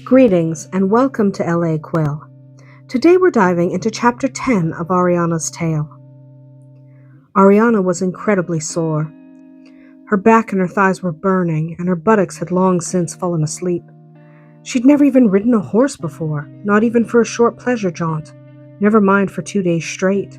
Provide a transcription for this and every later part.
Greetings and welcome to LA Quill. Today we're diving into Chapter 10 of Arianna's tale. Arianna was incredibly sore. Her back and her thighs were burning, and her buttocks had long since fallen asleep. She'd never even ridden a horse before, not even for a short pleasure jaunt, never mind for 2 days straight.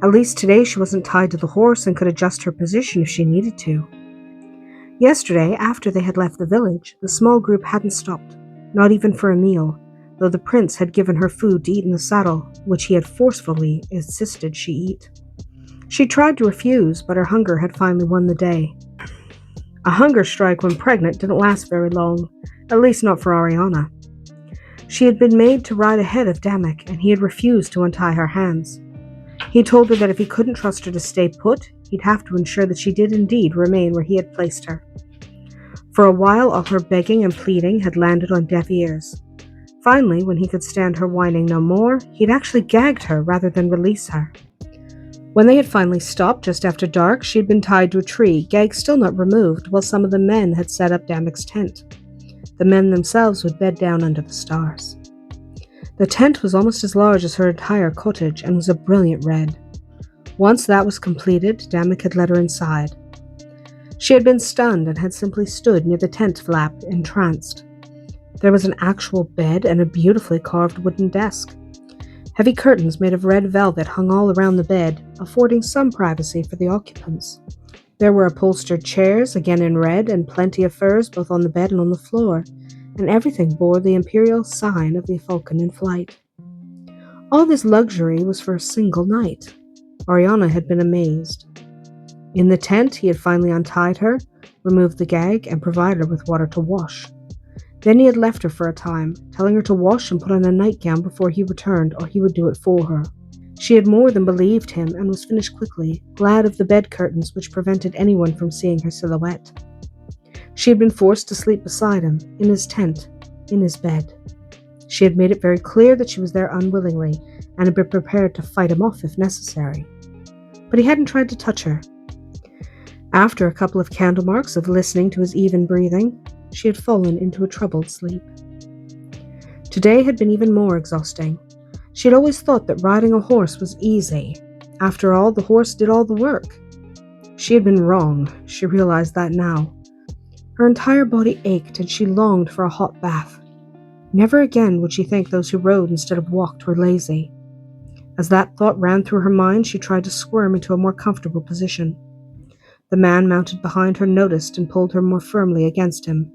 At least today she wasn't tied to the horse and could adjust her position if she needed to. Yesterday, after they had left the village, the small group hadn't stopped. Not even for a meal, though the prince had given her food to eat in the saddle, which he had forcefully insisted she eat. She tried to refuse, but her hunger had finally won the day. A hunger strike when pregnant didn't last very long, at least not for Arianna. She had been made to ride ahead of Damek, and he had refused to untie her hands. He told her that if he couldn't trust her to stay put, he'd have to ensure that she did indeed remain where he had placed her. For a while, all her begging and pleading had landed on deaf ears. Finally, when he could stand her whining no more, he'd actually gagged her rather than release her. When they had finally stopped just after dark, she had been tied to a tree, gag still not removed, while some of the men had set up Damek's tent. The men themselves would bed down under the stars. The tent was almost as large as her entire cottage and was a brilliant red. Once that was completed, Damek had led her inside. She had been stunned and had simply stood near the tent flap, entranced. There was an actual bed and a beautifully carved wooden desk. Heavy curtains made of red velvet hung all around the bed, affording some privacy for the occupants. There were upholstered chairs, again in red, and plenty of furs both on the bed and on the floor, and everything bore the imperial sign of the falcon in flight. All this luxury was for a single night. Arianna had been amazed. In the tent, he had finally untied her, removed the gag, and provided her with water to wash. Then he had left her for a time, telling her to wash and put on a nightgown before he returned, or he would do it for her. She had more than believed him and was finished quickly, glad of the bed curtains which prevented anyone from seeing her silhouette. She had been forced to sleep beside him, in his tent, in his bed. She had made it very clear that she was there unwillingly, and had been prepared to fight him off if necessary. But he hadn't tried to touch her. After a couple of candle marks of listening to his even breathing, she had fallen into a troubled sleep. Today had been even more exhausting. She had always thought that riding a horse was easy. After all, the horse did all the work. She had been wrong. She realized that now. Her entire body ached and she longed for a hot bath. Never again would she think those who rode instead of walked were lazy. As that thought ran through her mind, she tried to squirm into a more comfortable position. The man mounted behind her noticed and pulled her more firmly against him.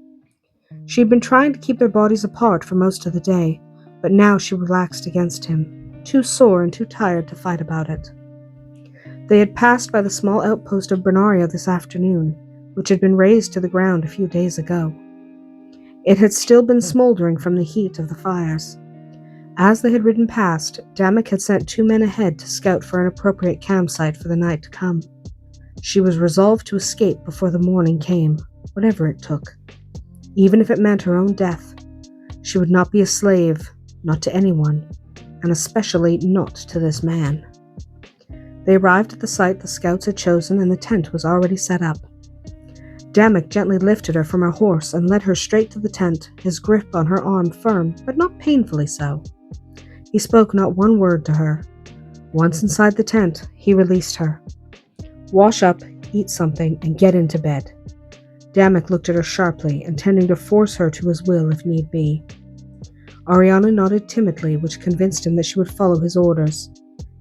She had been trying to keep their bodies apart for most of the day, but now she relaxed against him, too sore and too tired to fight about it. They had passed by the small outpost of Bernaria this afternoon, which had been razed to the ground a few days ago. It had still been smoldering from the heat of the fires. As they had ridden past, Damek had sent 2 men ahead to scout for an appropriate campsite for the night to come. She was resolved to escape before the morning came, whatever it took. Even if it meant her own death, she would not be a slave, not to anyone, and especially not to this man. They arrived at the site the scouts had chosen and the tent was already set up. Damek gently lifted her from her horse and led her straight to the tent, his grip on her arm firm, but not painfully so. He spoke not one word to her. Once inside the tent, he released her. Wash up, eat something, and get into bed. Damek looked at her sharply, intending to force her to his will if need be. Arianna nodded timidly, which convinced him that she would follow his orders.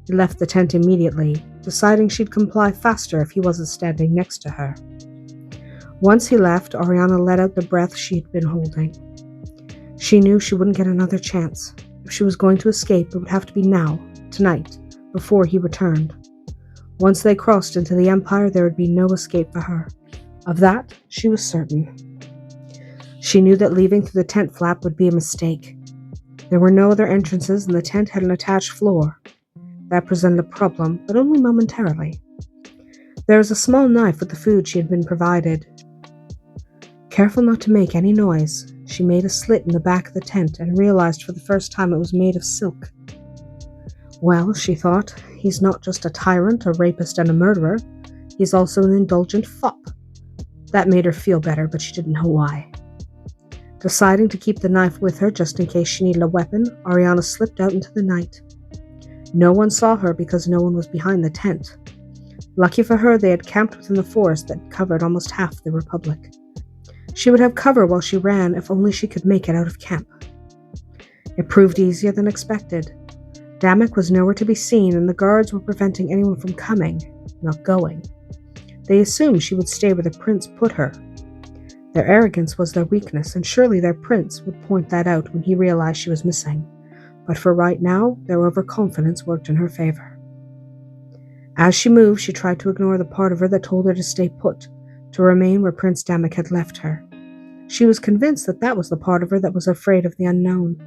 He left the tent immediately, deciding she'd comply faster if he wasn't standing next to her. Once he left, Arianna let out the breath she had been holding. She knew she wouldn't get another chance. If she was going to escape, it would have to be now, tonight, before he returned. Once they crossed into the Empire, there would be no escape for her. Of that, she was certain. She knew that leaving through the tent flap would be a mistake. There were no other entrances, and the tent had an attached floor. That presented a problem, but only momentarily. There was a small knife with the food she had been provided. Careful not to make any noise, she made a slit in the back of the tent and realized for the first time it was made of silk. Well, she thought, he's not just a tyrant, a rapist, and a murderer. He's also an indulgent fop. That made her feel better, but she didn't know why. Deciding to keep the knife with her just in case she needed a weapon, Arianna slipped out into the night. No one saw her because no one was behind the tent. Lucky for her, they had camped within the forest that covered almost half the Republic. She would have cover while she ran if only she could make it out of camp. It proved easier than expected. Damek was nowhere to be seen, and the guards were preventing anyone from coming, not going. They assumed she would stay where the prince put her. Their arrogance was their weakness, and surely their prince would point that out when he realized she was missing. But for right now, their overconfidence worked in her favor. As she moved, she tried to ignore the part of her that told her to stay put, to remain where Prince Damek had left her. She was convinced that that was the part of her that was afraid of the unknown,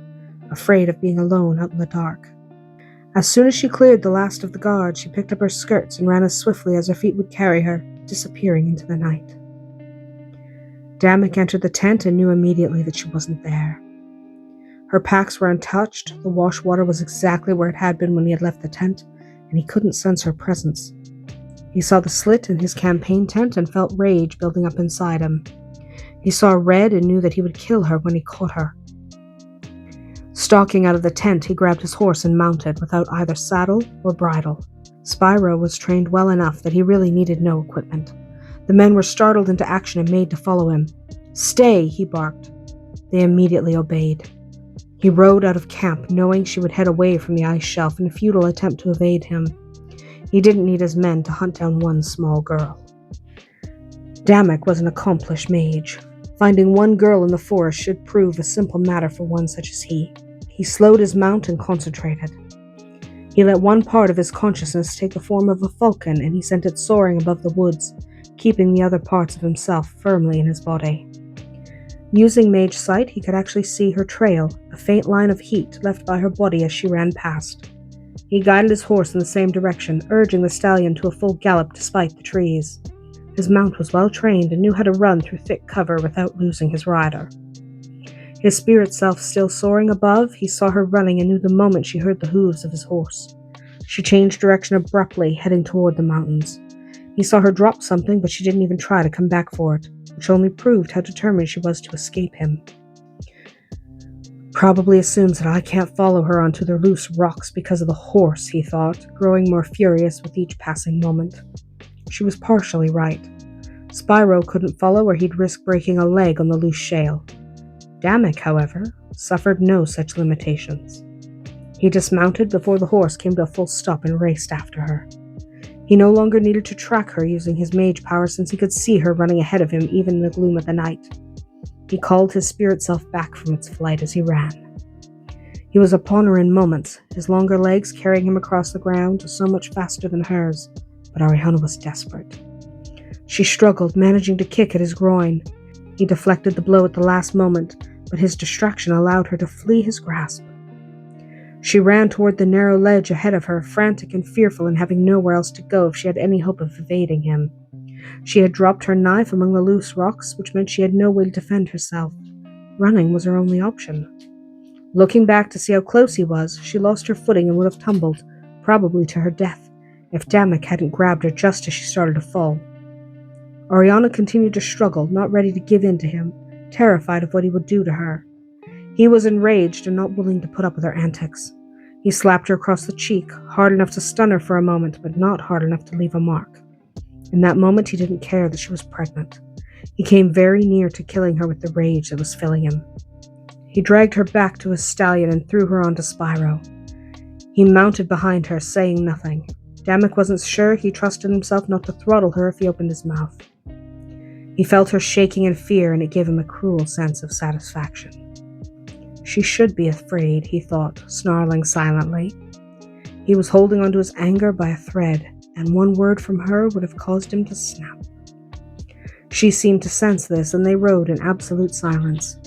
afraid of being alone out in the dark. As soon as she cleared the last of the guards, she picked up her skirts and ran as swiftly as her feet would carry her, disappearing into the night. Damek entered the tent and knew immediately that she wasn't there. Her packs were untouched, the wash water was exactly where it had been when he had left the tent, and he couldn't sense her presence. He saw the slit in his campaign tent and felt rage building up inside him. He saw red and knew that he would kill her when he caught her. Stalking out of the tent, he grabbed his horse and mounted, without either saddle or bridle. Spyro was trained well enough that he really needed no equipment. The men were startled into action and made to follow him. "Stay!" he barked. They immediately obeyed. He rode out of camp, knowing she would head away from the ice shelf in a futile attempt to evade him. He didn't need his men to hunt down one small girl. Damek was an accomplished mage. Finding one girl in the forest should prove a simple matter for one such as he. He slowed his mount and concentrated. He let one part of his consciousness take the form of a falcon, and he sent it soaring above the woods, keeping the other parts of himself firmly in his body. Using mage sight, he could actually see her trail, a faint line of heat left by her body as she ran past. He guided his horse in the same direction, urging the stallion to a full gallop despite the trees. His mount was well trained and knew how to run through thick cover without losing his rider. His spirit self still soaring above, he saw her running and knew the moment she heard the hooves of his horse. She changed direction abruptly, heading toward the mountains. He saw her drop something, but she didn't even try to come back for it, which only proved how determined she was to escape him. Probably assumes that I can't follow her onto the loose rocks because of the horse, he thought, growing more furious with each passing moment. She was partially right. Spyro couldn't follow or he'd risk breaking a leg on the loose shale. Damek, however, suffered no such limitations. He dismounted before the horse came to a full stop and raced after her. He no longer needed to track her using his mage power since he could see her running ahead of him even in the gloom of the night. He called his spirit self back from its flight as he ran. He was upon her in moments, his longer legs carrying him across the ground so much faster than hers, but Arianna was desperate. She struggled, managing to kick at his groin. He deflected the blow at the last moment, but his distraction allowed her to flee his grasp. She ran toward the narrow ledge ahead of her, frantic and fearful and having nowhere else to go if she had any hope of evading him. She had dropped her knife among the loose rocks, which meant she had no way to defend herself. Running was her only option. Looking back to see how close he was, she lost her footing and would have tumbled, probably to her death, if Damek hadn't grabbed her just as she started to fall. Arianna continued to struggle, not ready to give in to him, terrified of what he would do to her. He was enraged and not willing to put up with her antics. He slapped her across the cheek, hard enough to stun her for a moment, but not hard enough to leave a mark. In that moment, he didn't care that she was pregnant. He came very near to killing her with the rage that was filling him. He dragged her back to his stallion and threw her onto Spyro. He mounted behind her, saying nothing. Damek wasn't sure he trusted himself not to throttle her if he opened his mouth. He felt her shaking in fear, and it gave him a cruel sense of satisfaction. She should be afraid, he thought, snarling silently. He was holding onto his anger by a thread, and one word from her would have caused him to snap. She seemed to sense this, and they rode in absolute silence.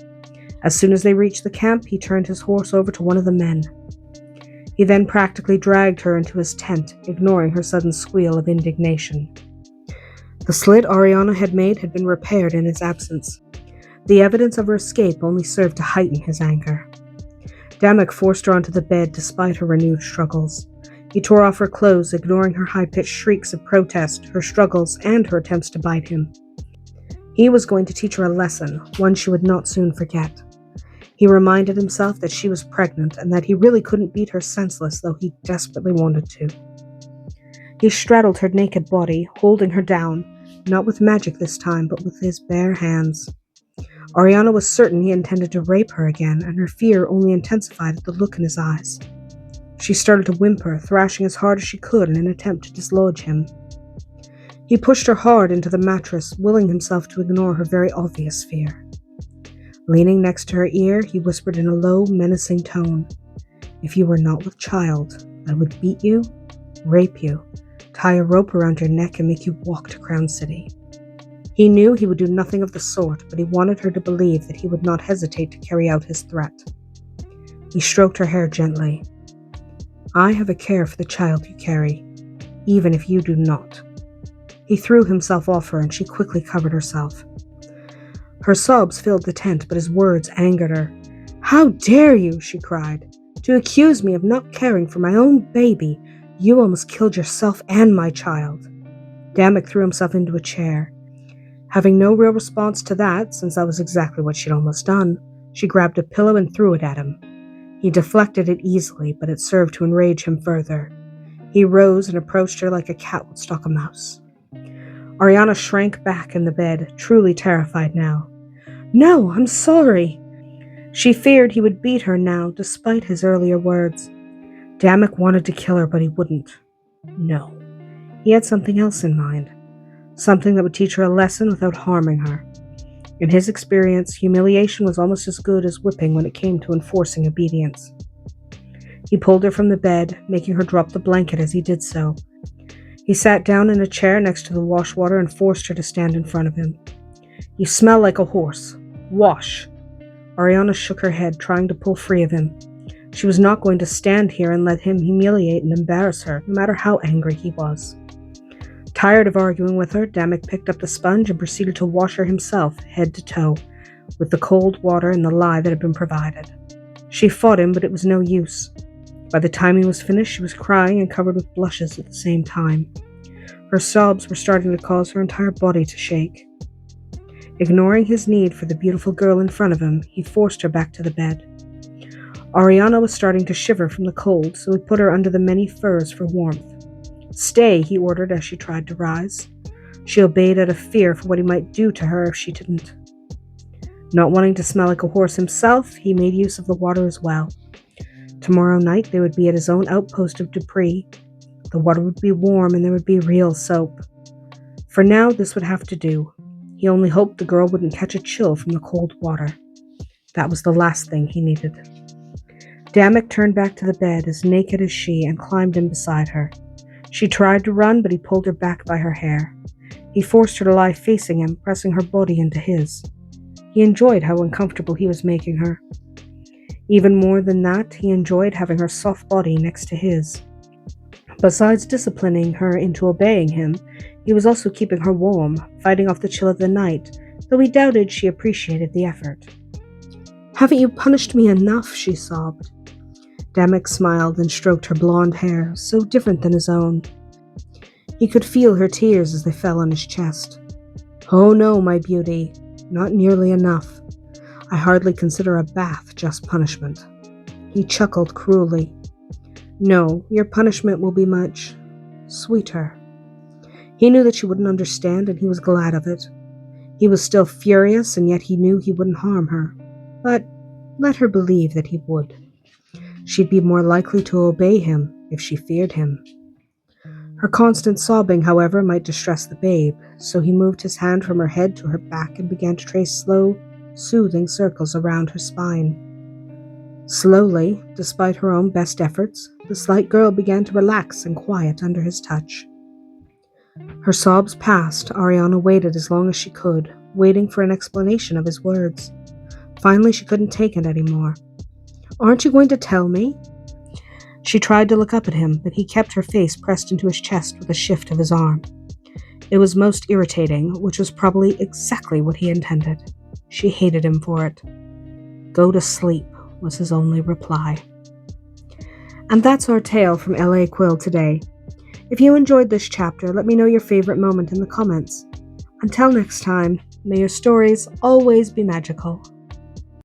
As soon as they reached the camp, he turned his horse over to one of the men. He then practically dragged her into his tent, ignoring her sudden squeal of indignation. The slit Arianna had made had been repaired in his absence. The evidence of her escape only served to heighten his anger. Damek forced her onto the bed despite her renewed struggles. He tore off her clothes, ignoring her high-pitched shrieks of protest, her struggles, and her attempts to bite him. He was going to teach her a lesson, one she would not soon forget. He reminded himself that she was pregnant and that he really couldn't beat her senseless, though he desperately wanted to. He straddled her naked body, holding her down, not with magic this time, but with his bare hands. Arianna was certain he intended to rape her again, and her fear only intensified at the look in his eyes. She started to whimper, thrashing as hard as she could in an attempt to dislodge him. He pushed her hard into the mattress, willing himself to ignore her very obvious fear. Leaning next to her ear, he whispered in a low, menacing tone, "If you were not with child, I would beat you, rape you, tie a rope around your neck and make you walk to Crown City." He knew he would do nothing of the sort, but he wanted her to believe that he would not hesitate to carry out his threat. He stroked her hair gently. "I have a care for the child you carry, even if you do not." He threw himself off her and she quickly covered herself. Her sobs filled the tent, but his words angered her. "How dare you," she cried, "to accuse me of not caring for my own baby? You almost killed yourself and my child." Damek threw himself into a chair. Having no real response to that, since that was exactly what she'd almost done, she grabbed a pillow and threw it at him. He deflected it easily, but it served to enrage him further. He rose and approached her like a cat would stalk a mouse. Arianna shrank back in the bed, truly terrified now. "No, I'm sorry." She feared he would beat her now, despite his earlier words. Damek wanted to kill her, but he wouldn't. No. He had something else in mind. Something that would teach her a lesson without harming her. In his experience, humiliation was almost as good as whipping when it came to enforcing obedience. He pulled her from the bed, making her drop the blanket as he did so. He sat down in a chair next to the washwater and forced her to stand in front of him. "You smell like a horse. Wash." Arianna shook her head, trying to pull free of him. She was not going to stand here and let him humiliate and embarrass her, no matter how angry he was. Tired of arguing with her, Damek picked up the sponge and proceeded to wash her himself, head to toe, with the cold water and the lye that had been provided. She fought him, but it was no use. By the time he was finished, she was crying and covered with blushes at the same time. Her sobs were starting to cause her entire body to shake. Ignoring his need for the beautiful girl in front of him, he forced her back to the bed. Arianna was starting to shiver from the cold, so he put her under the many furs for warmth. "Stay," he ordered as she tried to rise. She obeyed out of fear for what he might do to her if she didn't. Not wanting to smell like a horse himself, he made use of the water as well. Tomorrow night they would be at his own outpost of Dupree. The water would be warm and there would be real soap. For now, this would have to do. He only hoped the girl wouldn't catch a chill from the cold water. That was the last thing he needed. Damek turned back to the bed, as naked as she, and climbed in beside her. She tried to run, but he pulled her back by her hair. He forced her to lie facing him, pressing her body into his. He enjoyed how uncomfortable he was making her. Even more than that, he enjoyed having her soft body next to his. Besides disciplining her into obeying him, he was also keeping her warm, fighting off the chill of the night, though he doubted she appreciated the effort. "Haven't you punished me enough?" she sobbed. Damek smiled and stroked her blonde hair, so different than his own. He could feel her tears as they fell on his chest. "Oh no, my beauty, not nearly enough. I hardly consider a bath just punishment." He chuckled cruelly. "No, your punishment will be much sweeter." He knew that she wouldn't understand, and he was glad of it. He was still furious, and yet he knew he wouldn't harm her. But let her believe that he would. She'd be more likely to obey him if she feared him. Her constant sobbing, however, might distress the babe, so he moved his hand from her head to her back and began to trace slow, soothing circles around her spine. Slowly, despite her own best efforts, the slight girl began to relax and quiet under his touch. Her sobs past, Arianna waited as long as she could, waiting for an explanation of his words. Finally, she couldn't take it anymore. "Aren't you going to tell me?" She tried to look up at him, but he kept her face pressed into his chest with a shift of his arm. It was most irritating, which was probably exactly what he intended. She hated him for it. "Go to sleep," was his only reply. And that's our tale from L.A. Quill today. If you enjoyed this chapter, let me know your favorite moment in the comments. Until next time. May your stories always be magical.